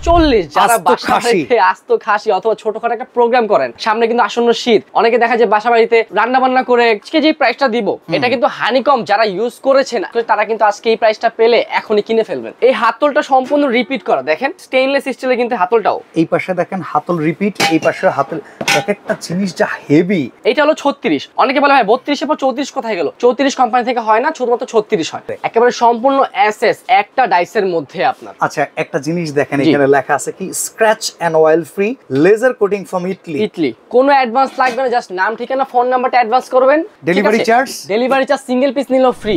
40 যারা বাসা বাড়িতে আস্ত খাসি অথবা ছোটখাটো একটা প্রোগ্রাম করেন, সামনে কিন্তু আসন্ন শীত, অনেকে দেখা যায় বাসা বাড়িতে রান্না বান্না করে আজকে যে প্রাইসটা দিব এটা কিন্তু হানিকম যারা ইউজ করেছেন তারা কিন্তু আজকে এই প্রাইসটা পেলে এখনই কিনে ফেলবেন। এই হাতলটা সম্পূর্ণ রিপিট করা, দেখেন স্টেইনলেস স্টিলের কিন্তু হাতলটাও। এই পাশে দেখেন হাতল রিপিট, এই পাশে হাতল, এক একটা জিনিস যা হেভি। এটা হলো 36, অনেকে বলে ভাই 32 এর পর 34 কোথায় গেল? 34 কোম্পানি থেকে হয় না, শুধুমাত্র 36 হয়। একেবারে সম্পূর্ণ এসএস একটা ডাইসের মধ্যে আপনার। আচ্ছা একটা জিনিস দেখেন এখানে লেখা আছে কি scratch and oil free laser coating from Italy. কোনো অ্যাডভান্স লাগবে না, জাস্ট নাম ঠিকানা ফোন নাম্বারটা অ্যাডভান্স করবেন। ডেলিভারি চার্জ সিঙ্গেল পিস নিলেও ফ্রি।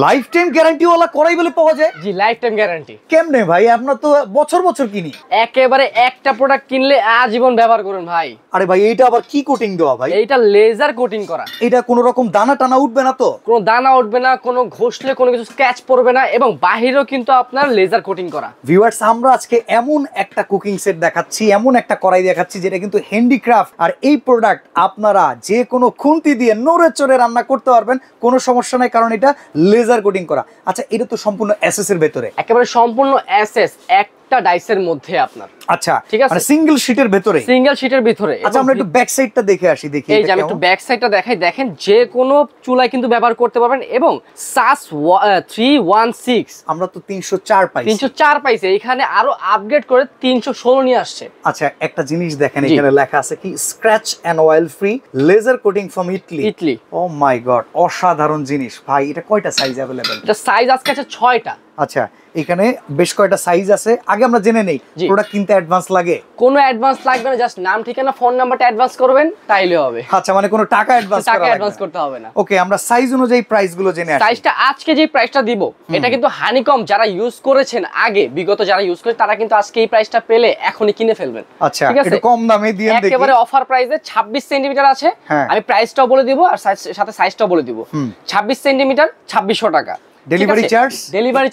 লাইফ টাইম গ্যারান্টি ওয়ালা করাই বলে পাওয়া যায়? জি লাইফ টাইম গ্যারান্টি। কেমনে ভাই? আপনার তো বছর বছর কিনি। একেবারে একটা প্রোডাক্ট কিনলে আজীবন ব্যবহার করুন ভাই। আরে ভাই এইটা আবার কি কোটিং দেওয়া ভাই? এইটা লেজার কোটিং করা। এটা কোনো রকম দানা টানা উঠবে না তো? কোনো দানা উঠবে না, কোনো ঘষলে কোনো কিছু স্ক্র্যাচ পড়বে না, এবং বাহিরেও কিন্তু আপনার লেজার কোটিং করা। ভিউয়ার্স আমরা আজকে এমন একটা কুকিং সেট দেখাচ্ছি, এমন একটা কড়াই দেখাচ্ছি যেটা কিন্তু হ্যান্ডিক্রাফট, আর এই প্রোডাক্ট আপনারা যে কোনো খুন্তি দিয়ে নড়ে চড়ে রান্না করতে পারবেন, কোনো সমস্যা নাই, কারণ এটা লেজার কোটিং করা। আচ্ছা এটা তো সম্পূর্ণ এসএস এর ভেতরে, একেবারে সম্পূর্ণ এসএস একটা ডাইসের মধ্যে আপনার। আচ্ছা ঠিক আছে, মানে সিঙ্গেল শীটের ভেতরে, সিঙ্গেল শীটের ভিতরে। আচ্ছা আমরা একটু ব্যাক সাইডটা দেখে আসি। দেখি এই যে আমি একটু ব্যাক সাইডটা দেখাই, দেখেন যে কোনো চুলায় কিন্তু ব্যবহার করতে পারবেন, এবং সাস 316 আমরা তো 304 পাইছি। 304 পাইছে, এখানে আরো আপগ্রেড করে 316 নিয়ে আসছে। আচ্ছা একটা জিনিস দেখেন এখানে লেখা আছে কি scratch and oil free laser coating from Italy. Oh my God, অসাধারণ জিনিস ভাই। এটা কয়টা সাইজ अवेलेबल? এটা সাইজ আজকে আছে 6টা। আচ্ছা এখানে বেশ কয়টা সাইজ আছে, আগে আমরা জেনে নেই। প্রোডাক্ট কিনতে অ্যাডভান্স লাগে? কোনো অ্যাডভান্স লাগবে না, জাস্ট নাম ঠিকানা ফোন নাম্বারটা অ্যাডভান্স করবেন তাইলে হবে। আচ্ছা মানে কোনো টাকা অ্যাডভান্স করতে হবে না। ওকে আমরা সাইজ অনুযায়ী প্রাইস গুলো জেনে আসি। সাইজটা আজকে যে প্রাইসটা দিব এটা কিন্তু হানিকম যারা ইউজ করেছেন আগে, বিগত যারা ইউজ করেছে তারা কিন্তু আজকে এই প্রাইসটা পেলে এখনই কিনে ফেলবেন। আচ্ছা একটু কম দামে দিয়ে দেখি। একেবারে অফার প্রাইসে 26 সেন্টিমিটার আছে। আমি প্রাইসটাও বলে দিব আর সাথে সাইজটাও বলে দিব। 26 সেন্টিমিটার 2600 টাকা। ডেলিভারি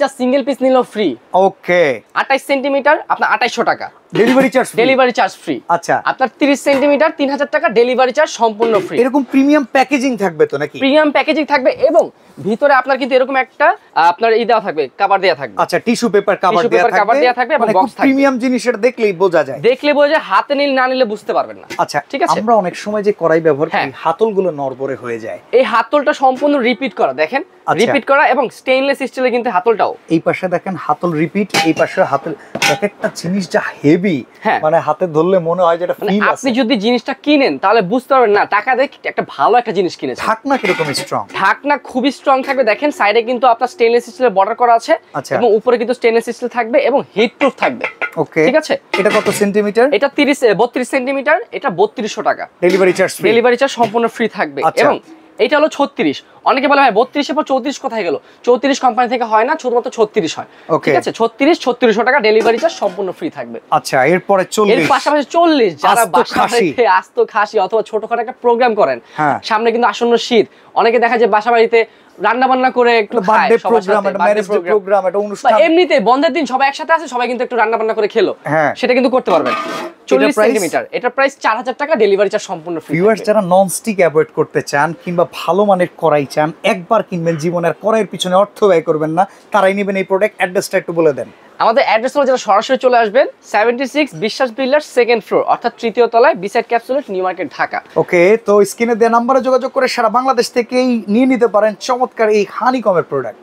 চার্জ সিঙ্গেল পিস নিলেও ফ্রি। ওকে 28 সেন্টিমিটার আপনার 2800 টাকা ডেলিভারি চার্জ ফ্রি। আচ্ছা আপনার 30 সেন্টিমিটার 3000 টাকা ডেলিভারি চার্জ সম্পূর্ণ ফ্রি। এরকম প্রিমিয়াম প্যাকেজিং থাকবে তো নাকি? প্রিমিয়াম প্যাকেজিং থাকবে, এবং ভিতরে আপনার কিন্তু এরকম একটা আপনার দেওয়া থাকবে, কভার দেওয়া থাকবে। আচ্ছা টিস্যু পেপার কভার দেওয়া থাকবে এবং বক্স থাকবে। প্রিমিয়াম জিনিসটা দেখলেই বোঝা যায়, হাতে নিলে না নিলে বুঝতে পারবেন না। আচ্ছা ঠিক আছে। আমরা অনেক সময় যে কড়াই ব্যবহার করি হাতলগুলো নড়বড়ে হয়ে যায়। এই হাতলটা সম্পূর্ণ রিপিট করা, দেখেন রিপিট করা, এবং স্টেইনলেস স্টিলের কিন্তু হাতলটাও। এই পাশে দেখেন হাতল রিপিট, এই পাশে হাতল, এক একটা জিনিস যা হেভি, মানে হাতে ধরলে মনে হয় যেটা ফিল আছে। আপনি যদি জিনিসটা কিনেন তাহলে বুঝতে পারবেন না টাকা দিয়ে একটা ভালো একটা জিনিস কিনেছেন। ঢাকনা কিরকম স্ট্রং? ঢাকনা খুবই স্ট্রং থাকবে, দেখেন সাইডে কিন্তু আপনার স্টেইনলেস স্টিলের বর্ডার করা আছে, এবং উপরে কিন্তু স্টেইনলেস স্টিল থাকবে এবং হিট প্রুফ থাকবে। ওকে ঠিক আছে। এটা কত সেন্টিমিটার? এটা 32 সেন্টিমিটার, এটা 3200 টাকা। ডেলিভারি চার্জ সম্পূর্ণ ফ্রি থাকবে। এবং এটা হলো 36, অনেকে বলে ভাই 32 এর পর 34 কোথায় গেল? 34 কোম্পানি থেকে হয় না, শুধুমাত্র 36 হয়। ঠিক আছে, 3600 টাকা ডেলিভারি চার্জ সম্পূর্ণ ফ্রি থাকবে। আচ্ছা এরপরে 40, এর পাশাপাশি 40 যারা বাসা বাড়িতে আস্ত খাসি অথবা ছোটখাটো একটা প্রোগ্রাম করেন, সামনে কিন্তু আসন্ন শীত, অনেকে দেখা যায় বাসা বাড়িতে রান্না বান্না করে একটু বার্থডে প্রোগ্রাম, ম্যারেজ প্রোগ্রাম, একটা অনুষ্ঠান, এমনিতে বন্ধের দিন সবাই একসাথে আছে, সবাই কিন্তু একটু রান্না বান্না করে খেলো, সেটা কিন্তু করতে পারবেন। 40 সেন্টিমিটার, এটা প্রাইস 4000 টাকা, ডেলিভারি চার্জ সম্পূর্ণ ফ্রি। ভিউয়ার্স যারা নন স্টিক অ্যাভয়েড করতে চান কিংবা ভালো মানের কড়াই চান, একবার কিনবেন জীবনের, কড়াইয়ের পিছনে অর্থ ব্যয় করবেন না, তারাই নেবেন এই প্রোডাক্ট। অ্যাড্রেসটা একটু বলে দেন। আমাদের অ্যাড্রেস হলো, যারা সরাসরি চলে আসবেন 76 বিশ্বাস বিল্ডার্স সেকেন্ড ফ্লোর, অর্থাৎ তৃতীয় তলায়, বিসাইড ক্যাপসুলেট, নিউ মার্কেট, ঢাকা। ওকে তো স্ক্রিনে দেওয়া নম্বরে যোগাযোগ করে সারা বাংলাদেশ থেকেই নিয়ে নিতে পারেন চমৎকার এই হানিকমের প্রোডাক্ট।